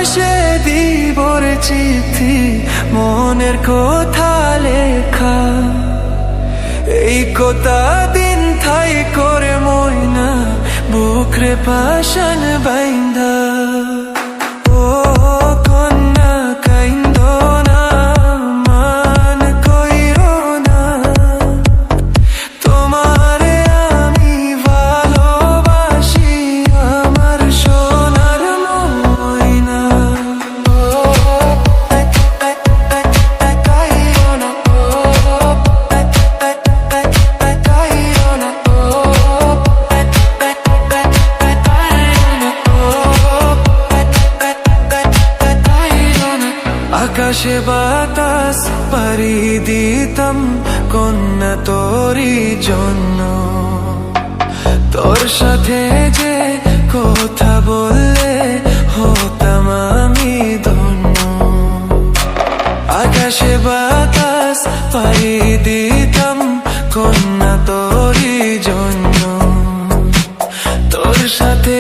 বাতাসে দিব রে চিঠি, মনের কথা লেখা। এই কথা দিন থাই করে মইনা, বুকরে পাশান বাইন্ধা। ও কন্যা কাইন্দো না, মান কইরো না, তোমারে আমি ভালোবাসি আমার সোনার ময়না। আকাশে বাতাস পাড়ি দিতাম কন্যা তোরই জন্য, তোর সাথে যে কথা বললে হতাম আমি ধন্য। আকাশে বাতাস পাড়ি দিতাম কন্যা তোরই জন্য, তোর সাথে